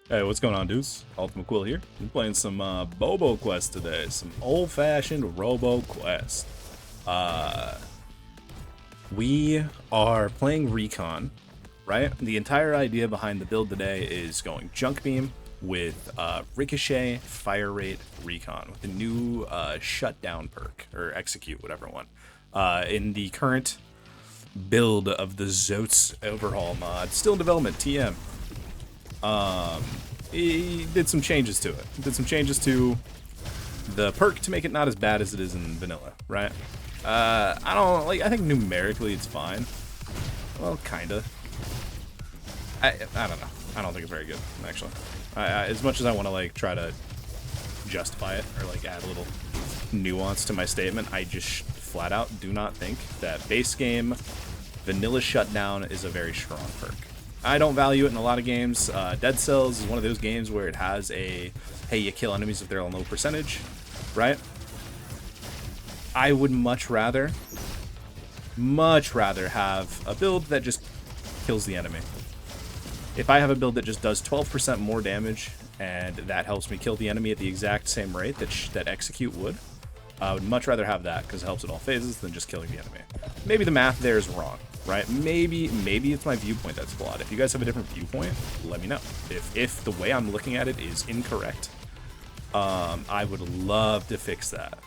Hey, what's going on, dudes? Ultimate Quill here. We're playing some Roboquest today. Some old-fashioned Roboquest. We are playing Recon, right? The entire idea behind the build today is going Junk Beam with Ricochet, Fire Rate, Recon, with the new Shutdown perk, or Execute, whatever one. In the current build of the Zotes Overhaul mod, still in development, TM. He did some changes to it. Did some changes to the perk to make it not as bad as it is in vanilla, right? I think numerically it's fine. Well, kinda. I don't know. I don't think it's very good, actually. As much as I want to like try to justify it or like add a little nuance to my statement, I just flat out do not think that base game vanilla shutdown is a very strong perk. I don't value it in a lot of games. Dead Cells is one of those games where it has a, hey, you kill enemies if they're on low percentage, right? I would much rather have a build that just kills the enemy. If I have a build that just does 12% more damage and that helps me kill the enemy at the exact same rate that Execute would, I would much rather have that because it helps at all phases than just killing the enemy. Maybe the math there is wrong, right? Maybe it's my viewpoint that's flawed. If you guys have a different viewpoint, let me know. If the way I'm looking at it is incorrect, I would love to fix that.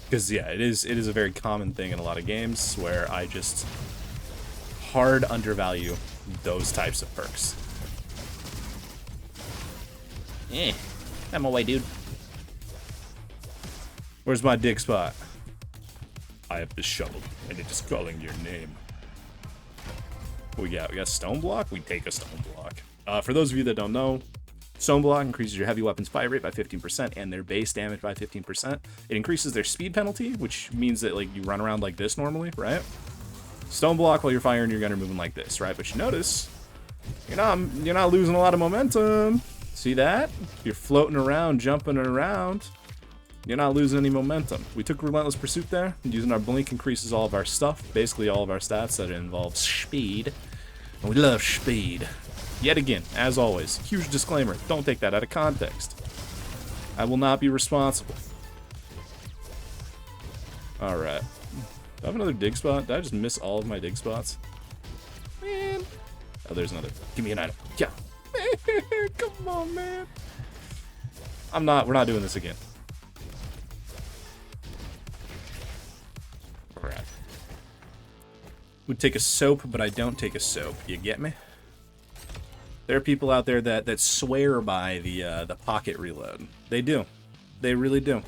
Because yeah, it is a very common thing in a lot of games where I just hard undervalue those types of perks. I'm away, dude. Where's my dig spot? I have the shovel, and it is calling your name. What we got? We got stone block? We take a stone block. For those of you that don't know, stone block increases your heavy weapons fire rate by 15% and their base damage by 15%. It increases their speed penalty, which means that like you run around like this normally, right? Stone block while you're firing your gun or moving like this, right? But you notice you're not losing a lot of momentum. See that? You're floating around, jumping around. You're not losing any momentum. We took Relentless Pursuit there. Using our blink increases all of our stuff, basically all of our stats that involve speed. And we love speed. Yet again, as always, huge disclaimer, don't take that out of context. I will not be responsible. Alright. Do I have another dig spot? Did I just miss all of my dig spots? Man. Oh, there's another. Give me an item. Yeah. Come on, man. We're not doing this again. Crap. Would take a soap, but I don't take a soap. You get me? There are people out there that swear by the pocket reload. They do. They really do.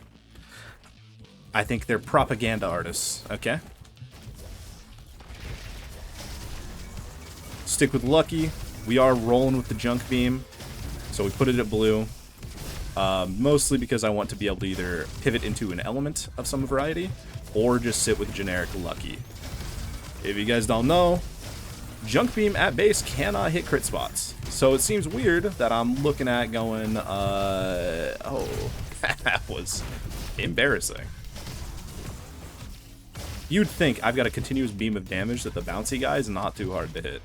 I think they're propaganda artists, okay? Stick with Lucky. We are rolling with the junk beam, so we put it at blue. Mostly because I want to be able to either pivot into an element of some variety, or just sit with generic Lucky. If you guys don't know, junk beam at base cannot hit crit spots. So it seems weird that I'm looking at going, oh, that was embarrassing. You'd think I've got a continuous beam of damage that the bouncy guy is not too hard to hit.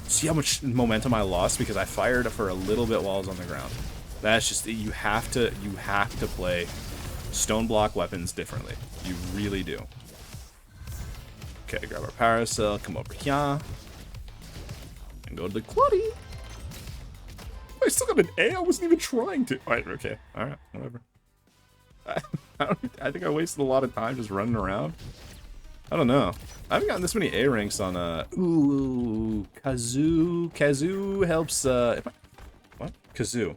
See how much momentum I lost because I fired for a little bit while I was on the ground. That's just, you have to play stone block weapons differently. You really do. Okay, grab our paracel, come over here, and go to the Clutty. I still got an A. I wasn't even trying to. Alright, okay. Alright, whatever. I think I wasted a lot of time just running around. I don't know. I haven't gotten this many A ranks on ooh, Kazoo. Kazoo helps what? Kazoo.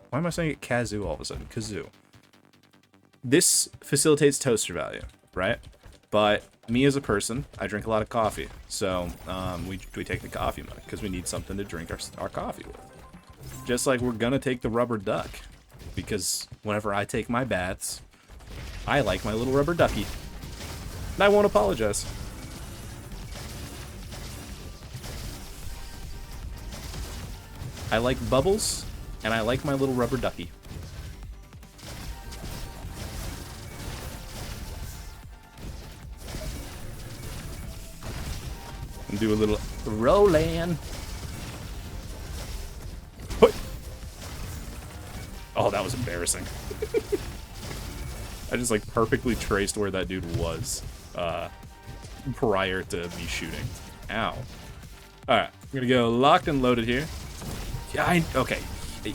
Why am I saying it Kazoo all of a sudden? Kazoo. This facilitates toaster value, right? But me as a person, I drink a lot of coffee. So we take the coffee mug because we need something to drink our coffee with. Just like we're gonna take the rubber duck. Because whenever I take my baths, I like my little rubber ducky. And I won't apologize. I like bubbles, and I like my little rubber ducky. And do a little rolling. Oh, that was embarrassing. I just, like, perfectly traced where that dude was prior to me shooting. Ow. Alright, I'm gonna go locked and loaded here. Yeah, okay.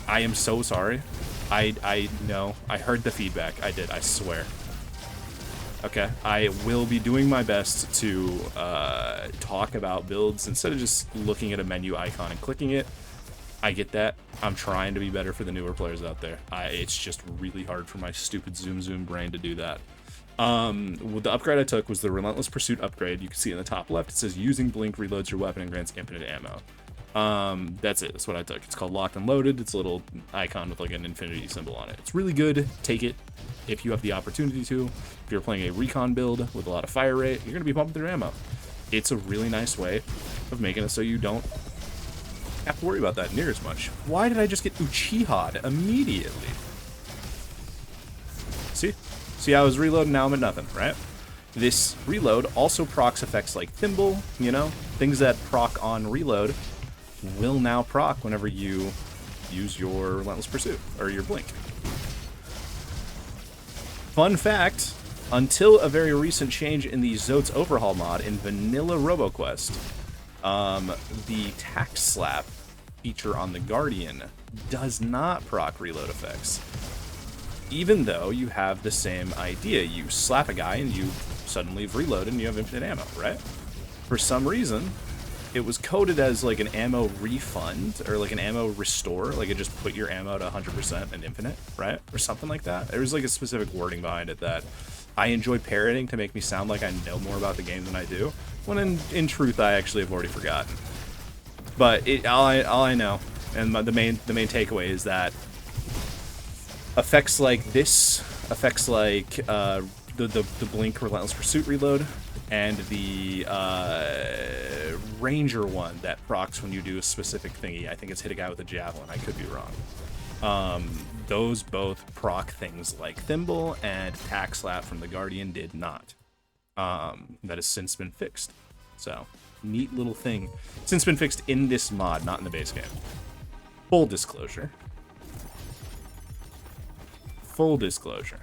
I am so sorry. I know. I heard the feedback. I did, I swear. Okay, I will be doing my best to talk about builds instead of just looking at a menu icon and clicking it. I get that. I'm trying to be better for the newer players out there. It's just really hard for my stupid zoom brain to do that. The upgrade I took was the Relentless Pursuit upgrade. You can see in the top left, it says using Blink reloads your weapon and grants infinite ammo. That's it. That's what I took. It's called Locked and Loaded. It's a little icon with like an infinity symbol on it. It's really good. Take it if you have the opportunity to. If you're playing a recon build with a lot of fire rate, you're going to be pumping through ammo. It's a really nice way of making it so you don't have to worry about that near as much. Why did I just get Uchiha'd immediately? See, I was reloading, now I'm at nothing, right? This reload also procs effects like Thimble, you know? Things that proc on reload will now proc whenever you use your Relentless Pursuit, or your Blink. Fun fact, until a very recent change in the Zotes Overhaul mod in vanilla Roboquest, the Tax Slap feature on the Guardian does not proc reload effects. Even though you have the same idea. You slap a guy and you suddenly have reloaded and you have infinite ammo, right? For some reason, it was coded as like an ammo refund or like an ammo restore. Like it just put your ammo to 100% and infinite, right? Or something like that. There was like a specific wording behind it that I enjoy parroting to make me sound like I know more about the game than I do, when in truth I actually have already forgotten. But all I know, and the main takeaway is that effects like this, effects like the Blink Relentless Pursuit reload, and the Ranger one that procs when you do a specific thingy. I think it's hit a guy with a javelin. I could be wrong. Those both proc things like Thimble and Tax Slap from the Guardian did not. That has since been fixed. So, neat little thing. Since been fixed in this mod, not in the base game. Full disclosure. Full disclosure.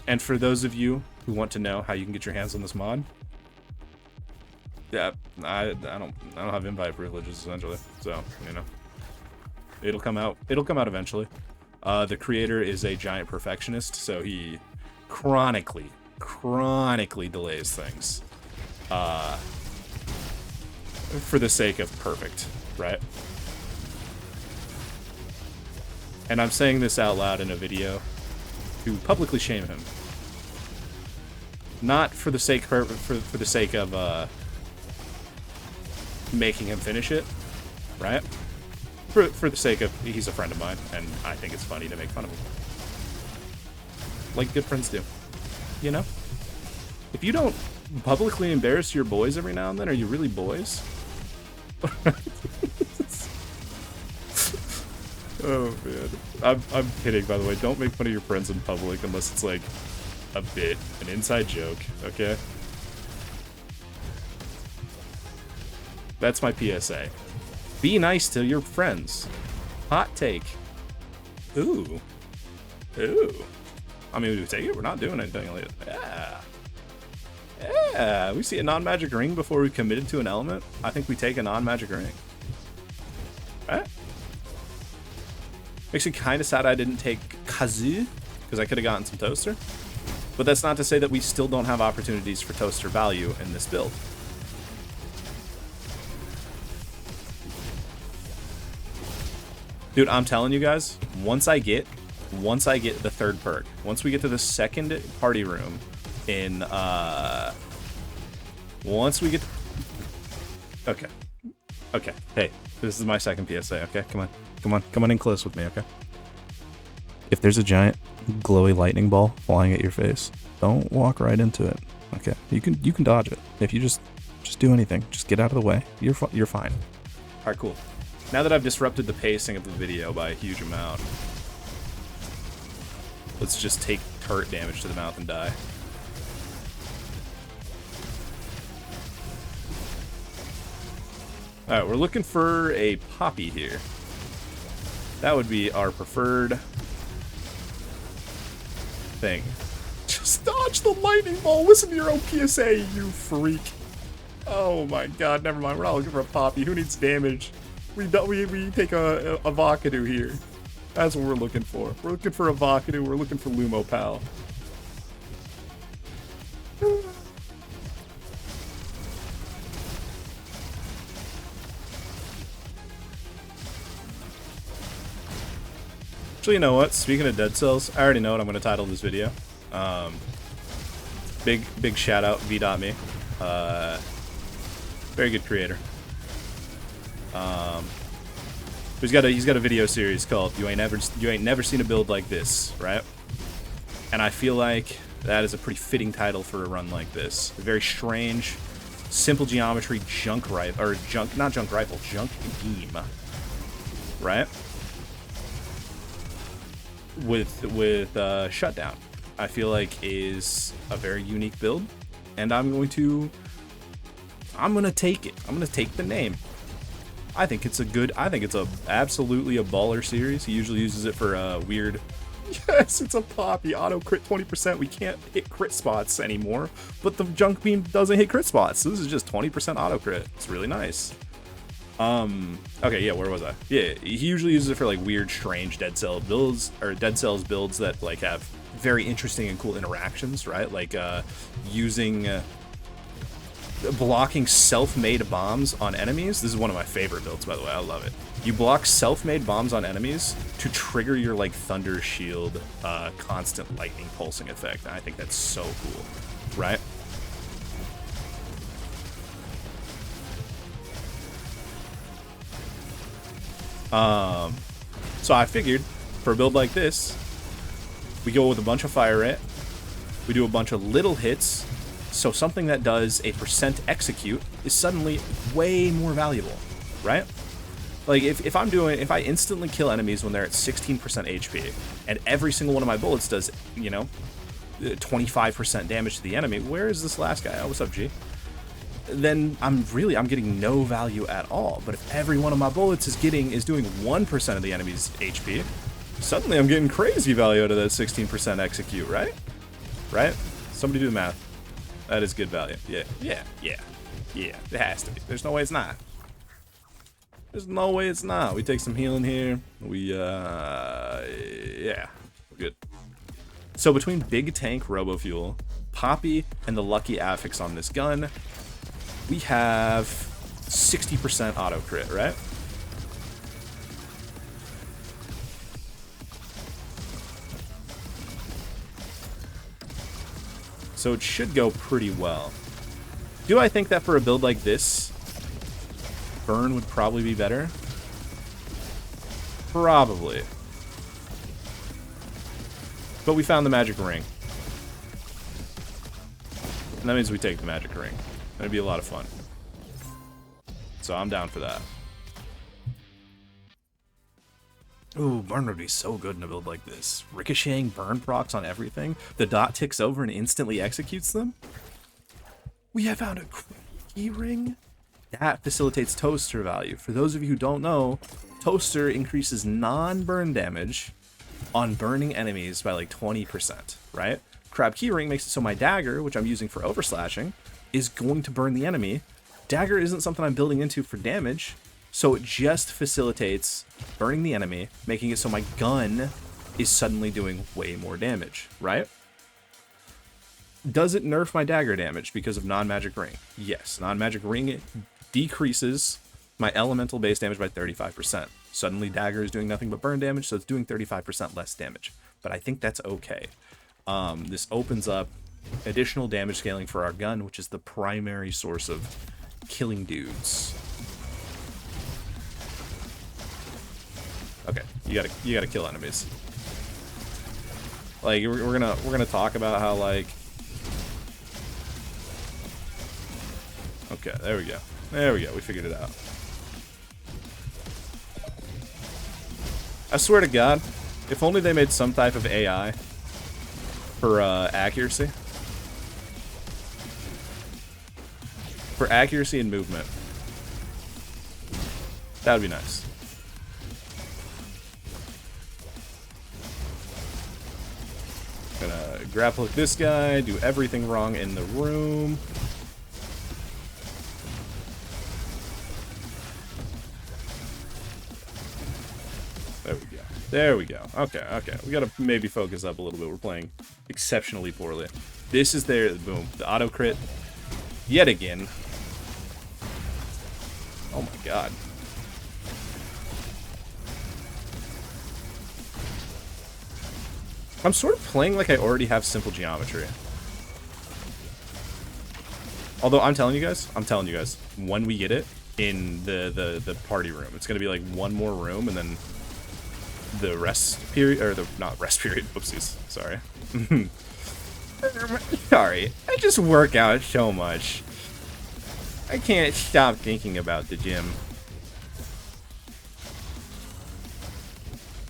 And for those of you who want to know how you can get your hands on this mod, yeah, I don't have invite privileges essentially, so you know, it'll come out eventually. The creator is a giant perfectionist, so he chronically delays things for the sake of perfect, right? And I'm saying this out loud in a video to publicly shame him. Not for the sake for the sake of making him finish it, right? For the sake of he's a friend of mine, and I think it's funny to make fun of him, like good friends do. You know, if you don't publicly embarrass your boys every now and then, are you really boys? Oh man, I'm kidding, by the way. Don't make fun of your friends in public unless it's like a bit, an inside joke, okay? That's my PSA. Be nice to your friends. Hot take. Ooh. I mean, we take it. We're not doing anything like that. Yeah. We see a non-magic ring before we committed to an element. I think we take a non-magic ring. Right? Makes me kind of sad I didn't take Kazu, because I could have gotten some toaster. But that's not to say that we still don't have opportunities for toaster value in this build. Dude, I'm telling you guys, once I get the third perk, once we get to the second party room in, once we get to, okay, hey, this is my second PSA, okay, come on in close with me, okay? If there's a giant glowy lightning ball flying at your face, don't walk right into it, okay? You can dodge it. If you just do anything, just get out of the way, you're fine. All right, cool. Now that I've disrupted the pacing of the video by a huge amount, let's just take turret damage to the mouth and die. Alright, we're looking for a Poppy here. That would be our preferred thing. Just dodge the lightning bolt. Listen to your own PSA, you freak. Oh my god, never mind. We're not looking for a Poppy. Who needs damage? We take a Avocado here. That's what we're looking for. We're looking for Avocado. We're looking for Lumo Pal. Actually, you know what? Speaking of dead cells, I already know what I'm going to title this video. Big shout out V.me. Very good creator. He's got a video series called "You Ain't Never Seen a Build Like This," right? And I feel like that is a pretty fitting title for a run like this. A very strange, simple geometry junk rifle, or not junk rifle, junk beam, right? With shutdown, I feel like is a very unique build, and I'm gonna take it. I'm gonna take the name. I think it's absolutely a baller series. He usually uses it for weird. Yes, it's a Poppy auto crit 20%. We can't hit crit spots anymore, but the junk beam doesn't hit crit spots. So this is just 20% auto crit. It's really nice. Okay, yeah, where was I? Yeah, he usually uses it for like weird, strange dead cell builds, or dead cells builds that like have very interesting and cool interactions, right? Like blocking self-made bombs on enemies. This is one of my favorite builds, by the way. I love it. You block self-made bombs on enemies to trigger your like thunder shield, constant lightning pulsing effect. And I think that's so cool, right? So I figured for a build like this, we go with a bunch of fire rate, we do a bunch of little hits, so something that does a % execute is suddenly way more valuable, right? Like if I instantly kill enemies when they're at 16% HP, and every single one of my bullets does, you know, 25% damage to the enemy, where is this last guy? Oh, what's up, G? Then I'm getting no value at all. But if every one of my bullets is doing 1% of the enemy's HP, suddenly I'm getting crazy value out of that 16% execute, right? Right? Somebody do the math. That is good value. Yeah. It has to be. There's no way it's not. There's no way it's not. We take some healing here. Yeah, we're good. So between Big Tank Robofuel, Poppy, and the Lucky Affix on this gun, we have 60% auto crit, right? So it should go pretty well. Do I think that for a build like this, burn would probably be better? Probably. But we found the magic ring. And that means we take the magic ring. That'd be a lot of fun. So I'm down for that. Ooh, burn would be so good in a build like this. Ricocheting burn procs on everything. The dot ticks over and instantly executes them. We have found a key ring. That facilitates toaster value. For those of you who don't know, toaster increases non-burn damage on burning enemies by like 20%, right? Crab keyring makes it so my dagger, which I'm using for overslashing, is going to burn the enemy. Dagger isn't something I'm building into for damage, so it just facilitates burning the enemy, making it so my gun is suddenly doing way more damage, right? Does it nerf my dagger damage because of non-magic ring? Yes, non-magic ring decreases my elemental base damage by 35%. Suddenly dagger is doing nothing but burn damage, so it's doing 35% less damage. But I think that's okay. This opens up additional damage scaling for our gun, which is the primary source of killing dudes. Okay, you gotta kill enemies. Like we're gonna talk about how like. Okay, there we go. There we go. We figured it out. I swear to God, if only they made some type of AI for accuracy. For accuracy and movement. That would be nice. grapple hook this guy, do everything wrong in the room. There we go. There we go. Okay, okay. We gotta maybe focus up a little bit. We're playing exceptionally poorly. This is their... Boom. The auto crit. Yet again. Oh my god. I'm sort of playing like I already have simple geometry. Although I'm telling you guys, when we get it in the party room, it's gonna be like one more room and then the rest period, or the, not rest period, whoopsies, sorry. Sorry, I just work out so much. I can't stop thinking about the gym.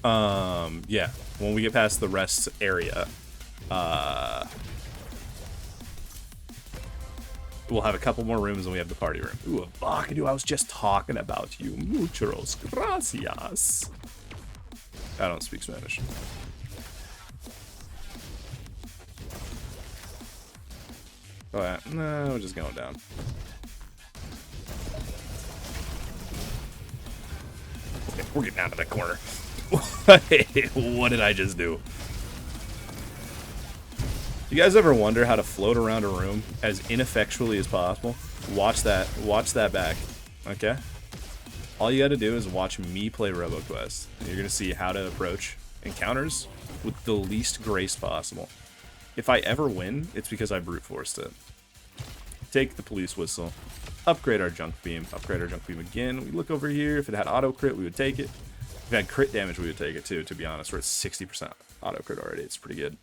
Yeah, when we get past the rest area, we'll have a couple more rooms and we have the party room. Ooh, Bacadu, I was just talking about you. Muchos gracias. I don't speak Spanish. Oh yeah, no, we're just going down. Okay, we're getting out of that corner. What did I just do? You guys ever wonder how to float around a room as ineffectually as possible? Watch that back, okay? All you gotta do is watch me play Roboquest, and you're gonna see how to approach encounters with the least grace possible. If I ever win, it's because I brute forced it. Take the police whistle, upgrade our junk beam again. We look over here, if it had auto crit, we would take it. If it had crit damage, we would take it too, to be honest. We're at 60% auto crit already, it's pretty good.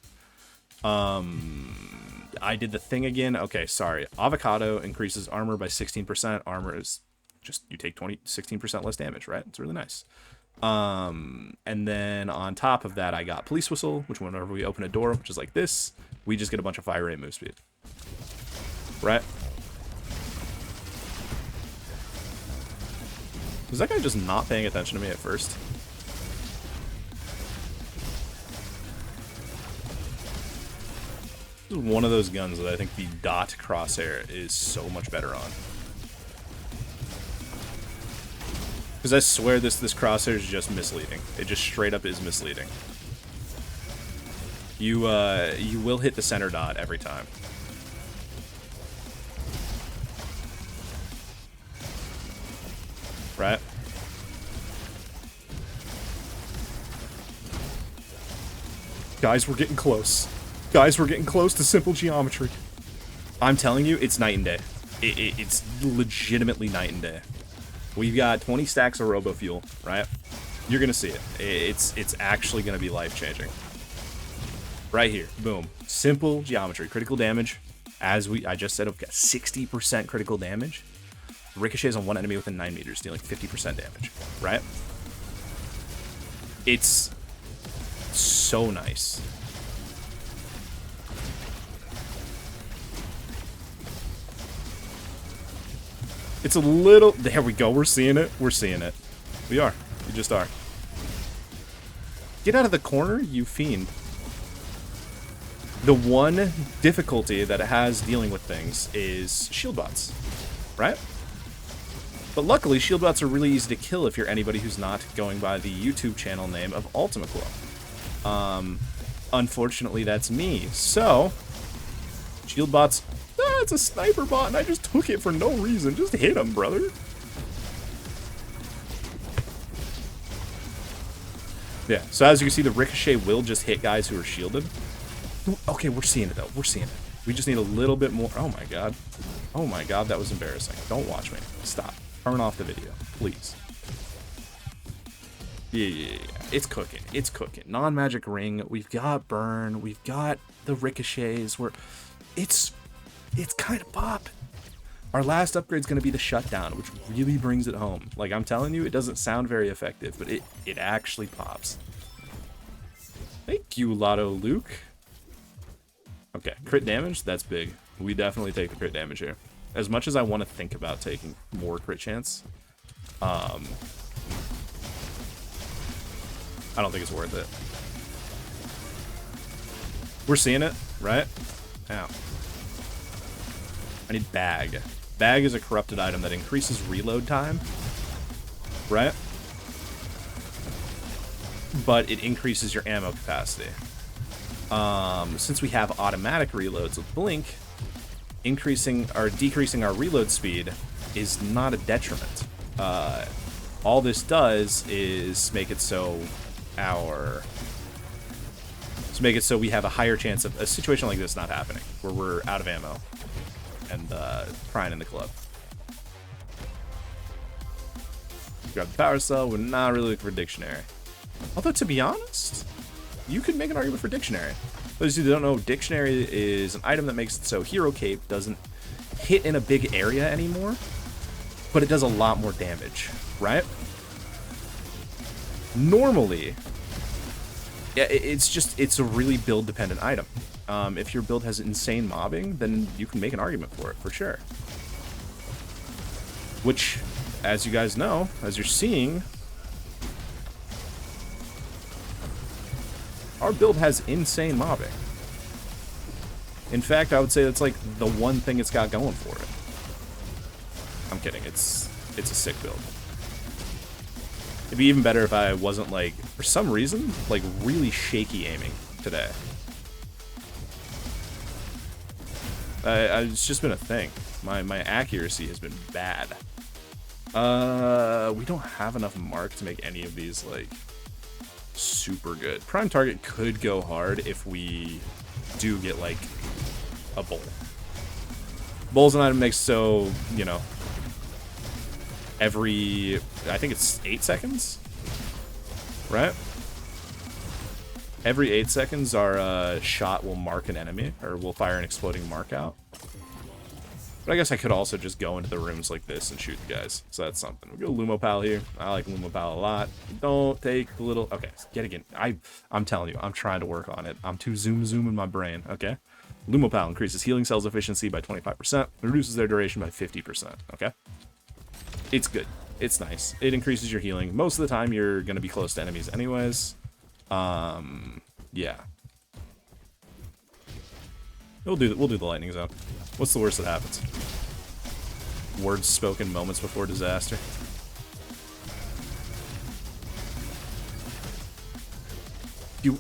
I did the thing again. Okay, sorry. Avocado increases armor by 16%. Armor is just, you take 16% less damage, right? It's really nice. And then on top of that, I got police whistle, which whenever we open a door, which is like this, we just get a bunch of fire rate move speed. Right? Was that guy just not paying attention to me at first? This is one of those guns that I think the dot crosshair is so much better on. Because I swear this crosshair is just misleading. It just straight up is misleading. You will hit the center dot every time. Right? Guys, we're getting close. Guys, we're getting close to simple geometry. I'm telling you, it's night and day. It's legitimately night and day. We've got 20 stacks of Robo Fuel, right? You're gonna see it. It's actually gonna be life-changing. Right here, boom. Simple geometry, critical damage. As I just said, we've got 60% critical damage. Ricochets on one enemy within 9 meters, dealing 50% damage, right? It's so nice. It's a little... There we go. We're seeing it. We're seeing it. We are. We just are. Get out of the corner, you fiend. The one difficulty that it has dealing with things is shield bots, right? But luckily, shield bots are really easy to kill if you're anybody who's not going by the YouTube channel name of Ultimate Glow. Unfortunately, that's me. So, shield bots... it's a sniper bot, and I just took it for no reason. Just hit him, brother. Yeah, so as you can see, the Ricochet will just hit guys who are shielded. Okay, we're seeing it, though. We're seeing it. We just need a little bit more. Oh, my God. Oh, my God, that was embarrassing. Don't watch me. Stop. Turn off the video, please. Yeah. It's cooking. It's cooking. Non-magic ring. We've got burn. We've got the ricochets. It's kind of pop. Our last upgrade is going to be the shutdown, which really brings it home. Like, I'm telling you, it doesn't sound very effective, but it actually pops. Thank you, Lotto Luke. Okay, crit damage, that's big. We definitely take the crit damage here. As much as I want to think about taking more crit chance, I don't think it's worth it. We're seeing it, right? Ow. I need bag. Bag is a corrupted item that increases reload time, right? But it increases your ammo capacity. Since we have automatic reloads with Blink, increasing or decreasing our reload speed is not a detriment. All this does is make it so we have a higher chance of a situation like this not happening, where we're out of ammo and crying in the club. Grab the power cell. We're not really looking for dictionary. Although, to be honest, you could make an argument for dictionary. Those of you that don't know, dictionary is an item that makes it so Hero Cape doesn't hit in a big area anymore, but it does a lot more damage, right? Normally, yeah, it's a really build-dependent item. If your build has insane mobbing, then you can make an argument for it, for sure. Which, as you guys know, as you're seeing, our build has insane mobbing. In fact, I would say that's like the one thing it's got going for it. I'm kidding. It's a sick build. It'd be even better if I wasn't, like, for some reason, like, really shaky aiming today. It's just been a thing. My accuracy has been bad. We don't have enough mark to make any of these, like, super good. Prime target could go hard if we do get, like, a bowl. Bowl's an item makes so, you know, every, I think it's 8 seconds, right? Every 8 seconds, our shot will mark an enemy, or will fire an exploding mark out. But I guess I could also just go into the rooms like this and shoot the guys. So that's something. We'll go Lumopal here. I like Lumopal a lot. Don't take the little... Okay, yet again. I'm telling you, I'm trying to work on it. I'm too zoom in my brain, okay? Lumopal increases healing cells efficiency by 25%. Reduces their duration by 50%, okay? It's good. It's nice. It increases your healing. Most of the time, you're going to be close to enemies anyways. Yeah. We'll do the lightning zone. What's the worst that happens? Words spoken moments before disaster.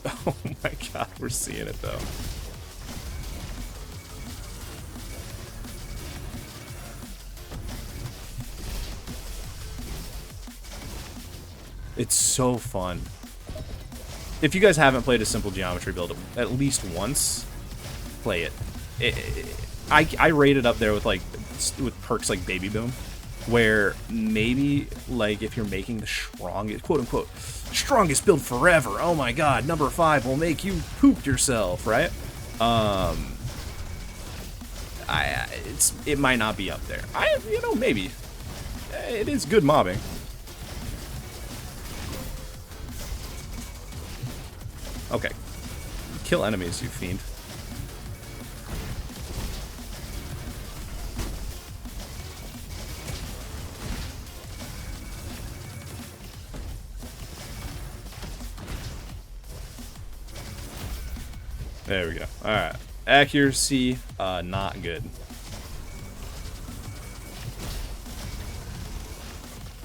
Oh my god, we're seeing it though. It's so fun. If you guys haven't played a simple geometry build at least once, play it. I rate it up there with perks like Baby Boom, where maybe like if you're making the strongest, quote unquote, strongest build forever. Oh my god, number 5 will make you poop yourself, right? It might not be up there. Maybe it is good mobbing. Okay. Kill enemies, you fiend. There we go. Alright. Accuracy, not good.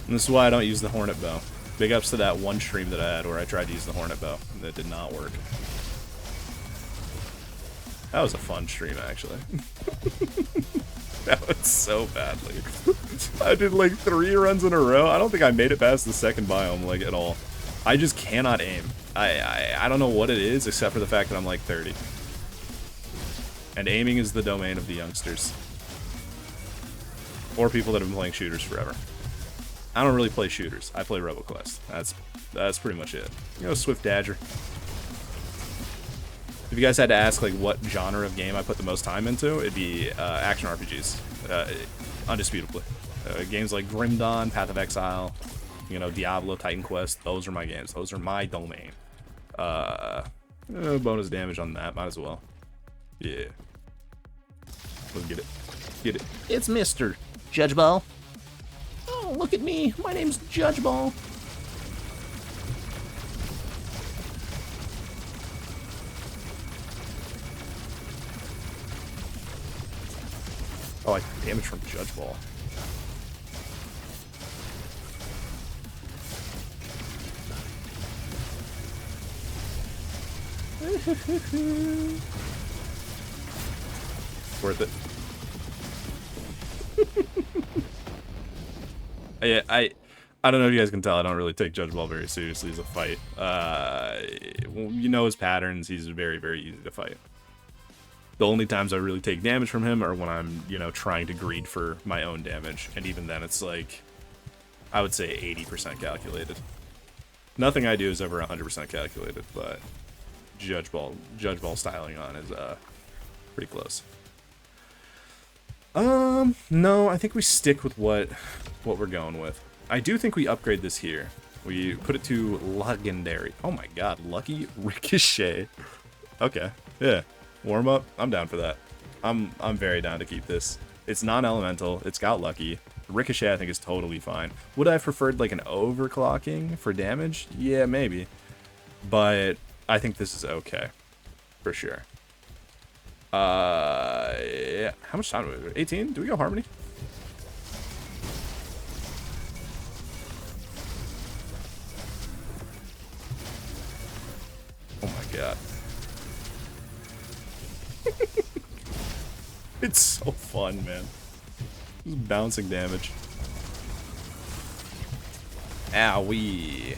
And this is why I don't use the Hornet Bow. Big ups to that one stream that I had where I tried to use the Hornet Bow. That did not work. That was a fun stream, actually. That went so badly. I did like 3 runs in a row. I don't think I made it past the second biome, like, at all. I just cannot aim. I don't know what it is, except for the fact that I'm like 30. And aiming is the domain of the youngsters. Or people that have been playing shooters forever. I don't really play shooters. I play Roboquest. That's pretty much it. You know, Swift Dagger. If you guys had to ask like what genre of game I put the most time into, it'd be action RPGs, undisputably. Games like Grim Dawn, Path of Exile, you know, Diablo, Titan Quest. Those are my games. Those are my domain. Bonus damage on that, might as well. Yeah. Let's get it. Get it. It's Mr. Judge Ball. Oh, look at me. My name's Judge Ball. damage from Judge Ball. Worth it. Yeah, I don't know if you guys can tell, I don't really take Judge Ball very seriously as a fight. You know his patterns, he's very, very easy to fight. The only times I really take damage from him are when I'm, you know, trying to greed for my own damage. And even then, it's like, I would say 80% calculated. Nothing I do is ever 100% calculated, but Judge Ball styling on is pretty close. No, I think we stick with what we're going with. I do think we upgrade this here. We put it to legendary. Oh my god, lucky ricochet. Okay, yeah. Warm up, I'm down for that. I'm very down to keep this. It's non-elemental, it's got lucky. Ricochet I think is totally fine. Would I have preferred like an overclocking for damage? Yeah, maybe. But I think this is okay. For sure. Yeah. How much time do we have? 18? Do we go Harmony? Oh my god. It's so fun, man. Just bouncing damage. Owie.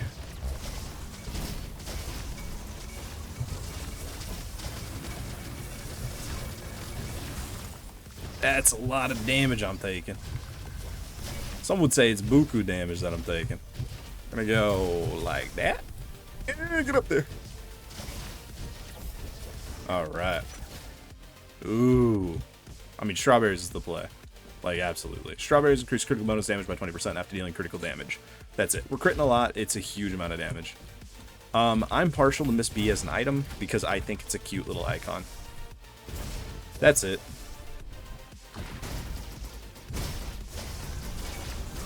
That's a lot of damage I'm taking. Some would say it's buku damage that I'm taking. I'm gonna go like that. Get up there. Alright. Ooh. I mean, strawberries is the play. Like, absolutely. Strawberries increase critical bonus damage by 20% after dealing critical damage. That's it. We're critting a lot. It's a huge amount of damage. I'm partial to Miss B as an item because I think it's a cute little icon. That's it.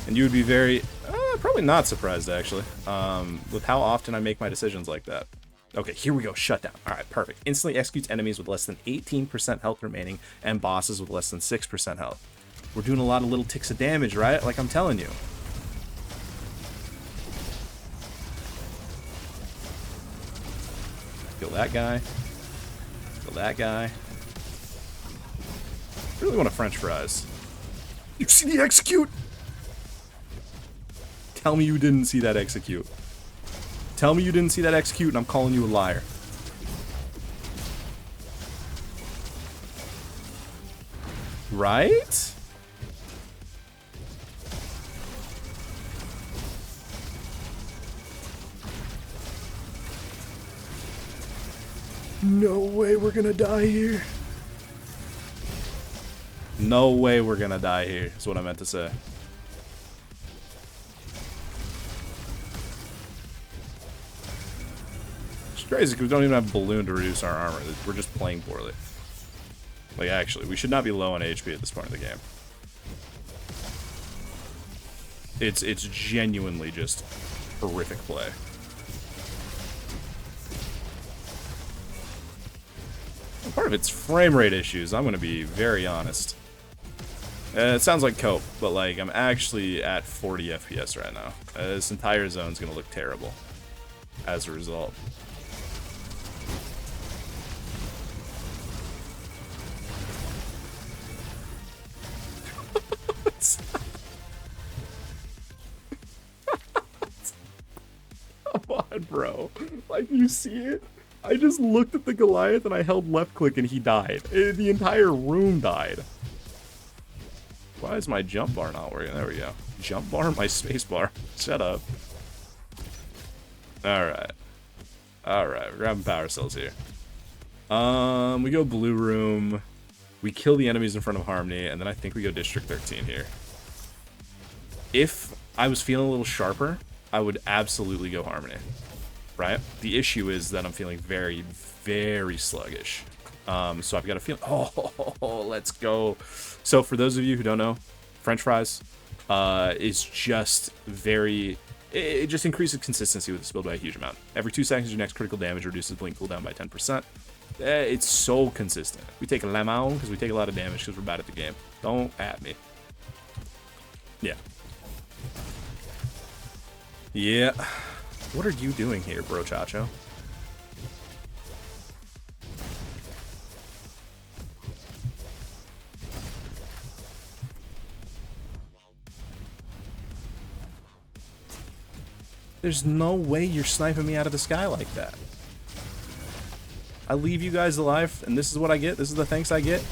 And you would be very, probably not surprised, actually, with how often I make my decisions like that. Okay, here we go. Shutdown. All right, perfect. Instantly executes enemies with less than 18% health remaining and bosses with less than 6% health. We're doing a lot of little ticks of damage, right? Like I'm telling you. Kill that guy. Kill that guy. I really want a French fries. You see the execute? Tell me you didn't see that execute. Tell me you didn't see that execute and I'm calling you a liar. Right? No way we're gonna die here. No way we're gonna die here, is what I meant to say. It's crazy because we don't even have balloon to reduce our armor. We're just playing poorly. Like, actually, we should not be low on HP at this point of the game. It's genuinely just horrific play. Part of it's frame rate issues, I'm going to be very honest. It sounds like cope, but like I'm actually at 40 FPS right now. This entire zone's going to look terrible as a result. Come on, bro. Like, you see it? I just looked at the Goliath and I held left click and he died. The entire room died. Why is my jump bar not working? There we go. Jump bar? My space bar. Shut up. Alright. Alright, we're grabbing power cells here. We go blue room. We kill the enemies in front of Harmony, and then I think we go District 13 here. If I was feeling a little sharper, I would absolutely go Harmony. Right? The issue is that I'm feeling very, very sluggish. So I've got to feel. Oh, let's go. So for those of you who don't know, French fries is just very. It just increases consistency with this build by a huge amount. Every 2 seconds, your next critical damage reduces blink cooldown by 10%. It's so consistent. We take a lemon because we take a lot of damage because we're bad at the game. Don't at me. Yeah. Yeah. What are you doing here, bro, Chacho? There's no way you're sniping me out of the sky like that. I leave you guys alive, and this is what I get? This is the thanks I get?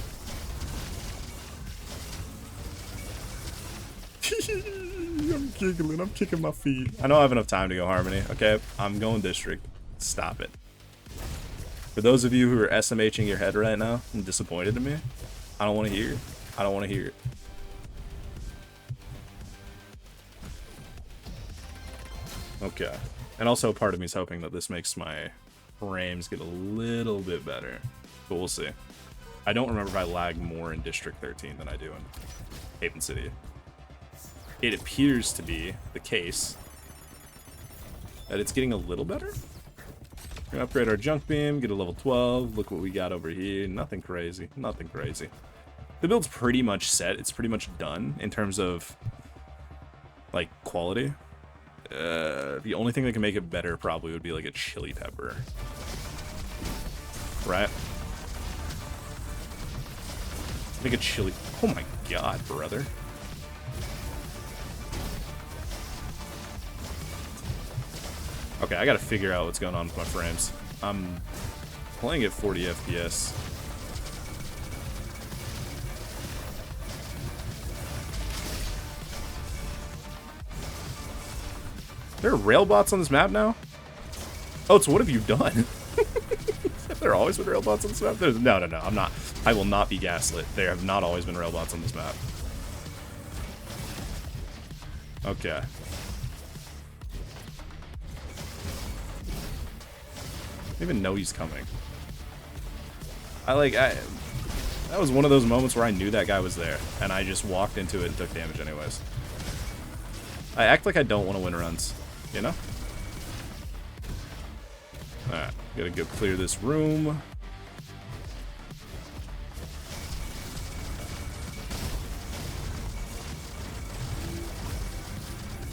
I'm giggling. I'm kicking my feet. I know I have enough time to go Harmony, okay? I'm going District. Stop it. For those of you who are SMHing your head right now and disappointed in me, I don't want to hear it. I don't want to hear it. Okay. And also part of me is hoping that this makes my frames get a little bit better. But we'll see. I don't remember if I lag more in District 13 than I do in Haven City. It appears to be the case that it's getting a little better. We're gonna upgrade our junk beam, get a level 12. Look what we got over here. Nothing crazy. Nothing crazy. The build's pretty much set. It's pretty much done in terms of, like, quality. The only thing that can make it better probably would be, like, a chili pepper. Right? I think a chili... Oh my god, brother. Okay, I gotta figure out what's going on with my frames. I'm playing at 40 FPS. There are rail bots on this map now? Oh, so what have you done? Have there always been rail bots on this map? No, I'm not. I will not be gaslit. There have not always been rail bots on this map. Okay. I didn't even know he's coming. That was one of those moments where I knew that guy was there, and I just walked into it and took damage anyways. I act like I don't want to win runs, you know? Alright, gotta go clear this room.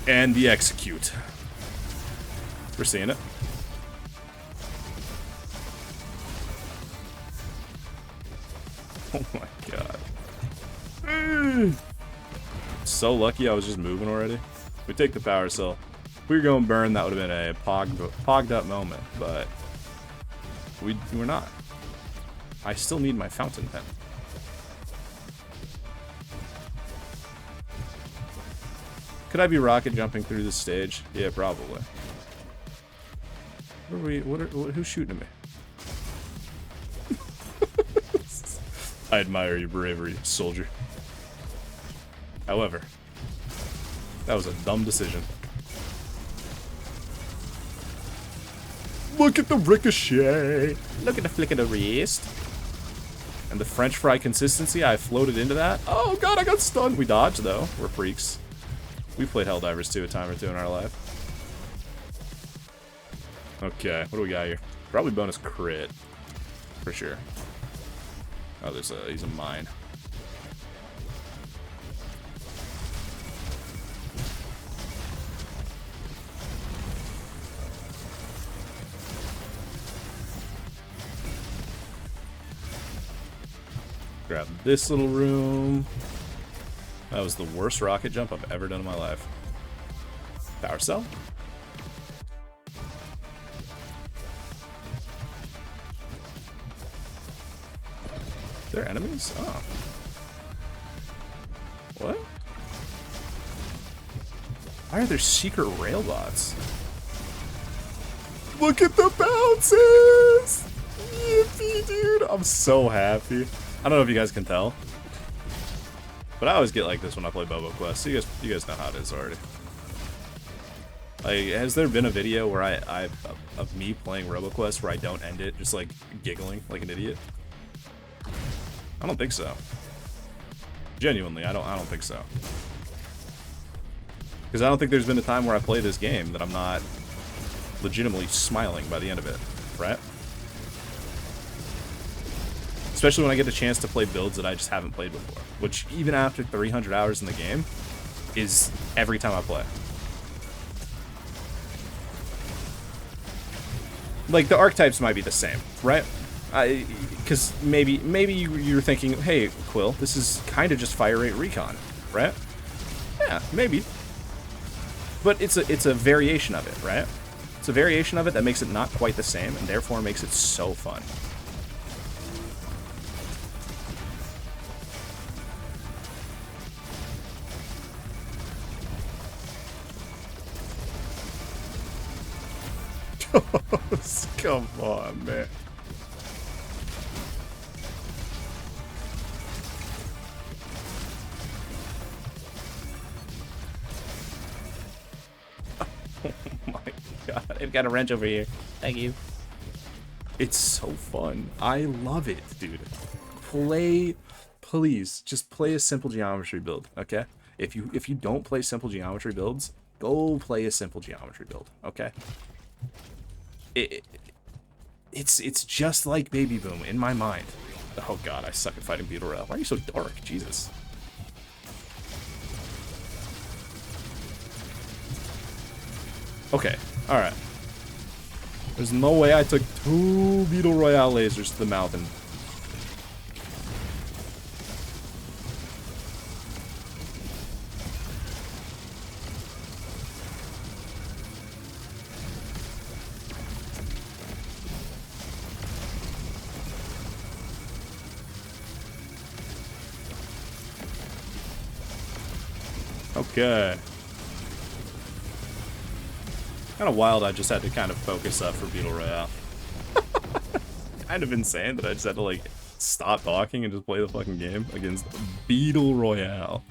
And the execute. We're seeing it. Oh my god. So lucky I was just moving already. We take the power cell. If we were going burn, that would have been a pogged up moment, but we're not. I still need my fountain pen. Could I be rocket jumping through this stage? Yeah, probably. Who's shooting at me? I admire your bravery, soldier. However, that was a dumb decision. Look at the ricochet! Look at the flick of the wrist. And the French fry consistency, I floated into that. Oh god, I got stunned! We dodged though. We're freaks. We played Helldivers 2 a time or two in our life. Okay, what do we got here? Probably bonus crit. For sure. Oh, he's a mine. Grab this little room. That was the worst rocket jump I've ever done in my life. Power cell. They're enemies? Oh. What? Why are there secret rail bots? Look at the bounces! Yippee, dude! I'm so happy. I don't know if you guys can tell, but I always get like this when I play Roboquest. So you guys know how it is already. Like, has there been a video where of me playing Roboquest where I don't end it just like giggling like an idiot? I don't think so. Genuinely, I don't think so. Because I don't think there's been a time where I play this game that I'm not legitimately smiling by the end of it, right? Especially when I get the chance to play builds that I just haven't played before. Which, even after 300 hours in the game, is every time I play. Like, the archetypes might be the same, right? Because maybe you're thinking, hey, Quill, this is kind of just fire rate recon, right? Yeah, maybe. But it's a variation of it, right? It's a variation of it that makes it not quite the same, and therefore makes it so fun. Come on, man. Oh my god, I've got a wrench over here. Thank you. It's so fun. I love it, dude. Please, just play a simple geometry build, okay? If you don't play simple geometry builds, go play a simple geometry build, okay? It's just like Baby Boom in my mind. Oh god, I suck at fighting Beetle Royale. Why are you so dark? Jesus. Okay, alright. There's no way I took 2 Beetle Royale lasers to the mouth and... Okay. Kind of wild I just had to kind of focus up for Beetle Royale. Kind of insane that I just had to, like, stop talking and just play the fucking game against Beetle Royale.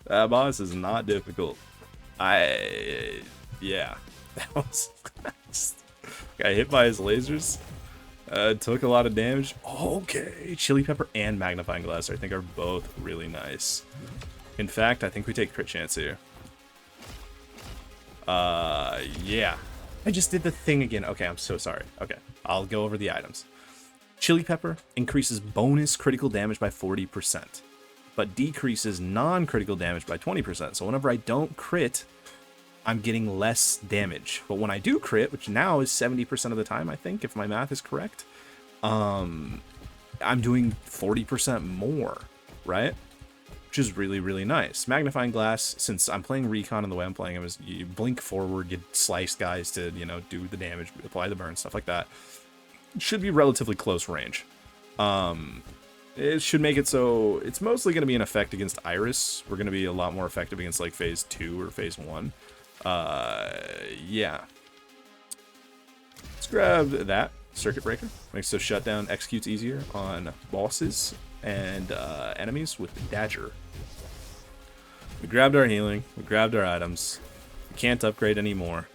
That boss is not difficult. Yeah. That was... got hit by his lasers. Took a lot of damage. Okay. Chili Pepper and Magnifying Glass, I think, are both really nice. In fact, I think we take crit chance here. Yeah. I just did the thing again. Okay, I'm so sorry. Okay, I'll go over the items. Chili Pepper increases bonus critical damage by 40%, but decreases non-critical damage by 20%. So whenever I don't crit, I'm getting less damage. But when I do crit, which now is 70% of the time, I think, if my math is correct, I'm doing 40% more, right? Which is really, really nice. Magnifying Glass, since I'm playing Recon and the way I'm playing him is you blink forward, you slice guys to, you know, do the damage, apply the burn, stuff like that. It should be relatively close range. It should make it so it's mostly going to be an effect against Iris. We're going to be a lot more effective against, like, Phase 2 or Phase 1. Yeah. Let's grab that. Circuit Breaker. Makes the shutdown executes easier on bosses and enemies with Dagger. We grabbed our healing. We grabbed our items. We can't upgrade anymore.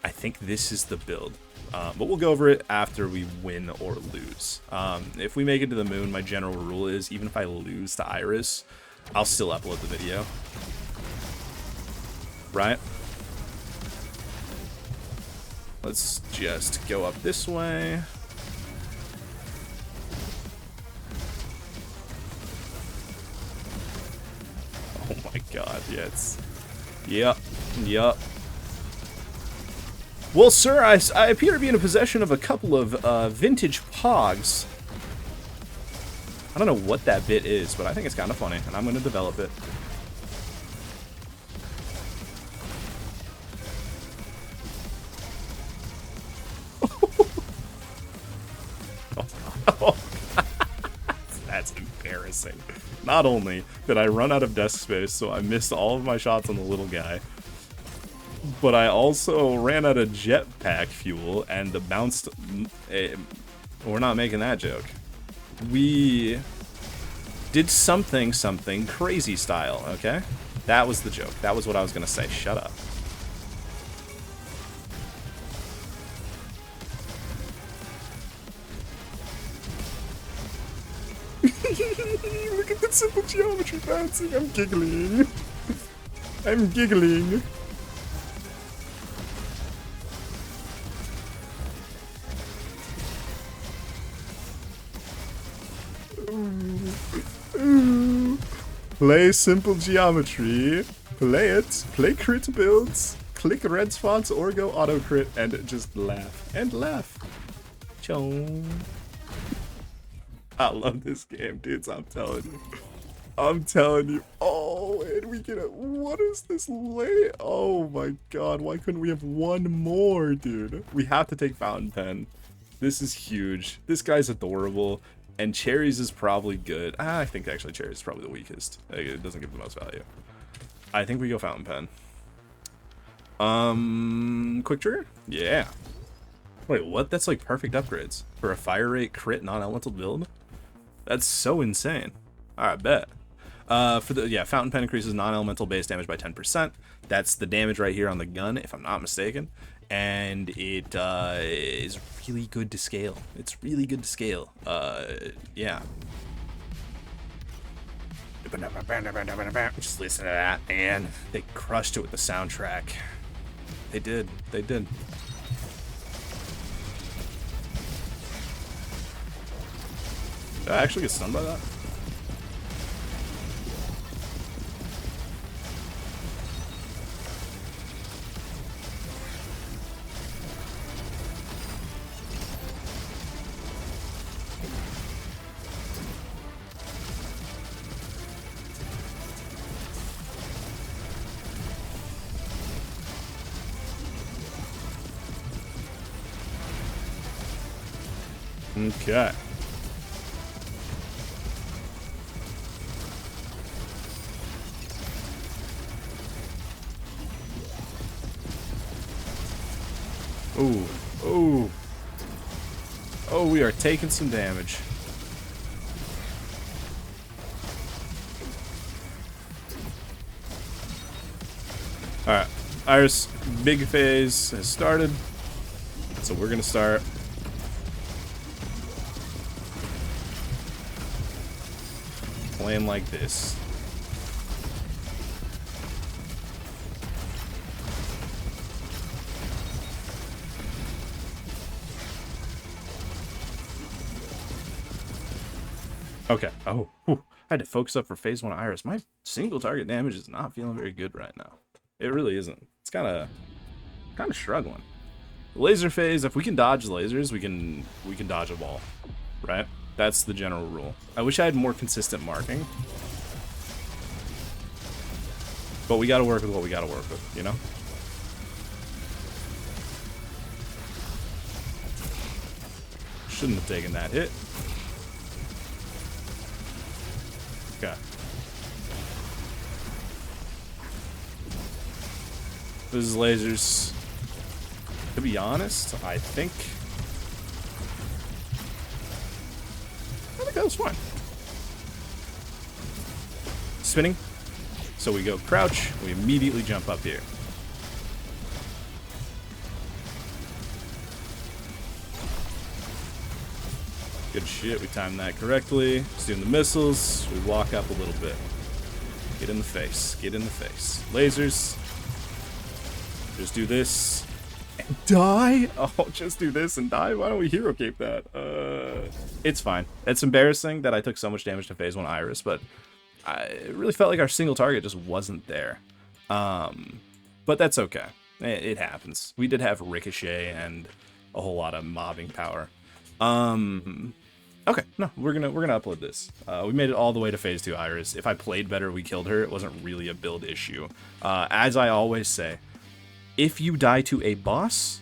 I think this is the build. But we'll go over it after we win or lose. If we make it to the moon, my general rule is even if I lose to Iris, I'll still upload the video. Right? Let's just go up this way. Oh my god, yeah, it's... Yep. Well, sir, I appear to be in possession of a couple of vintage pogs. I don't know what that bit is, but I think it's kind of funny, and I'm going to develop it. That's embarrassing. Not only did I run out of desk space, so I missed all of my shots on the little guy, but I also ran out of jetpack fuel and bounced... we're not making that joke. We did something crazy style, okay? That was the joke. That was what I was gonna say. Shut up. Look at the simple geometry bouncing. I'm giggling. I'm giggling. Play simple geometry. Play it. Play crit builds. Click red spots or go auto crit and just laugh. And laugh. Chong. I love this game, dudes. I'm telling you. I'm telling you. Oh, and we get a... What is this lay? Oh my god. Why couldn't we have one more, dude? We have to take Fountain Pen. This is huge. This guy's adorable. And Cherries is probably good. I think actually Cherries is probably the weakest. It doesn't give the most value. I think we go Fountain Pen. Quick trigger? Yeah. Wait, what? That's like perfect upgrades for a fire rate crit non-elemental build? That's so insane. Alright, bet. Fountain Pen increases non-elemental base damage by 10%. That's the damage right here on the gun, if I'm not mistaken. And it is really good to scale. It's really good to scale. Yeah. Just listen to that, man. They crushed it with the soundtrack. They did. They did. Did I actually get stunned by that? Okay. Ooh, ooh. Oh, we are taking some damage. Alright, Iris, big phase has started. So we're gonna start. Playing like this. Okay. Oh, whew. I had to focus up for phase 1 Iris. My single target damage is not feeling very good right now. It really isn't. It's kind of struggling. Laser phase, if we can dodge lasers, we can dodge a ball, right? That's the general rule. I wish I had more consistent marking. But we gotta work with what we gotta work with, you know? Shouldn't have taken that hit. Okay. This is lasers. To be honest, I think that was fine. Spinning. So we go crouch, we immediately jump up here. Good shit, we timed that correctly. Just doing the missiles, we walk up a little bit. Get in the face, get in the face. Lasers. Just do this. And die? Oh, just do this and die? Why don't we hero cape that? It's fine. It's embarrassing that I took so much damage to phase 1 Iris, but it really felt like our single target just wasn't there. But that's okay. It happens. We did have ricochet and a whole lot of mobbing power. Okay, no, we're gonna upload this. We made it all the way to phase 2 Iris. If I played better, we killed her. It wasn't really a build issue. As I always say, if you die to a boss,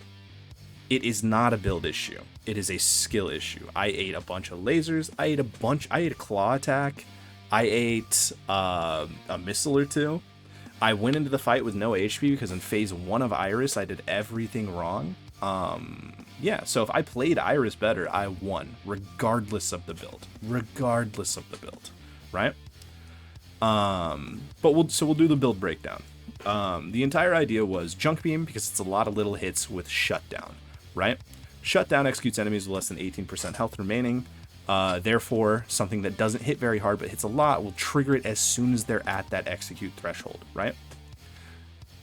it is not a build issue. It is a skill issue. I ate a bunch of lasers. I ate a claw attack. I ate a missile or two. I went into the fight with no HP because in phase 1 of Iris, I did everything wrong. Yeah, so if I played Iris better, I won, regardless of the build. Regardless of the build, right? But we'll do the build breakdown. The entire idea was Junk Beam, because it's a lot of little hits with Shutdown, right? Shutdown executes enemies with less than 18% health remaining. Therefore, something that doesn't hit very hard but hits a lot will trigger it as soon as they're at that execute threshold, right?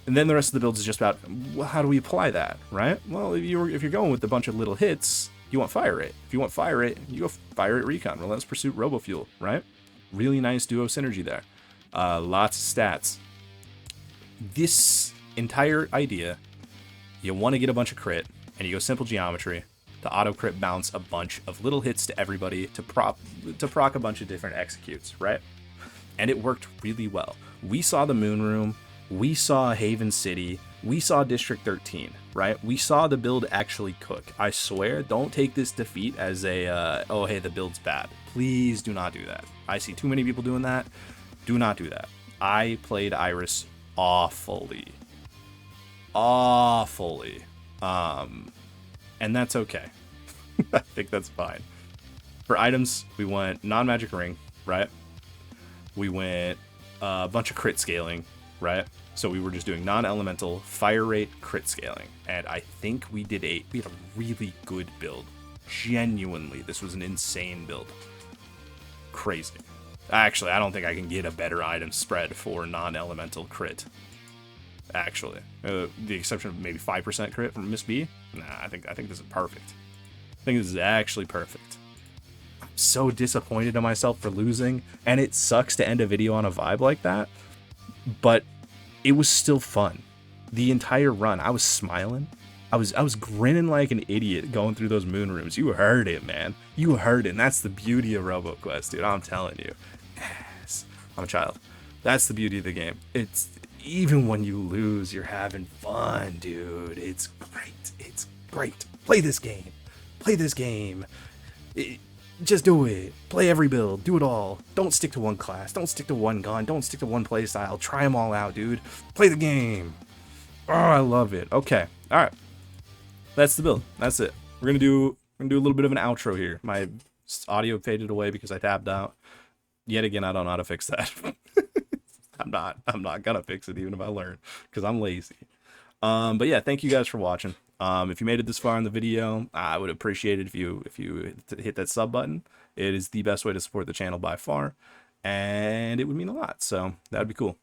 And then the rest of the build is just about, well, how do we apply that, right? Well, if you're going with a bunch of little hits, you want fire rate. If you want fire rate, you go fire rate recon, relentless pursuit, robo fuel, right? Really nice duo synergy there. Lots of stats. This entire idea, you want to get a bunch of crit, and you go simple geometry to auto crit bounce a bunch of little hits to everybody to proc a bunch of different executes, right? And it worked really well. We saw the Moon Room, we saw Haven City, we saw District 13, right? We saw the build actually cook. I swear, don't take this defeat as a, oh, hey, the build's bad. Please do not do that. I see too many people doing that. Do not do that. I played Iris awfully. Awfully. And that's okay. I think that's fine. For items, we went non-magic ring, right? We went a bunch of crit scaling, right? So we were just doing non-elemental fire rate crit scaling, and I think we had a really good build. Genuinely, this was an insane build. Crazy. Actually, I don't think I can get a better item spread for non-elemental crit. Actually, the exception of maybe 5% crit from Miss B. Nah, I think this is perfect. I think this is actually perfect. I'm so disappointed in myself for losing, and it sucks to end a video on a vibe like that, but it was still fun. The entire run, I was smiling. I was grinning like an idiot going through those moon rooms. You heard it, man. You heard it, and that's the beauty of Roboquest, dude. I'm telling you. Yes. I'm a child. That's the beauty of the game. It's even when you lose, you're having fun, dude. It's great. It's great. Play this game. Play this game. Just do it. Play every build. Do it all. Don't stick to one class. Don't stick to one gun. Don't stick to one playstyle. Try them all out, dude. Play the game. Oh, I love it. Okay. All right. That's the build. That's it. We're gonna do a little bit of an outro here. My audio faded away because I tabbed out. Yet again, I don't know how to fix that. I'm not gonna fix it even if I learn because I'm lazy. But yeah, thank you guys for watching. If you made it this far in the video, I would appreciate it if you hit that sub button. It is the best way to support the channel by far, and it would mean a lot. So that would be cool.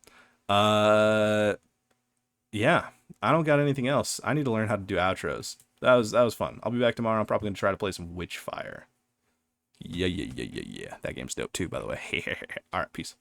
Yeah, I don't got anything else. I need to learn how to do outros. That was fun. I'll be back tomorrow. I'm probably gonna try to play some Witchfire. Yeah. That game's dope too, by the way. All right, peace.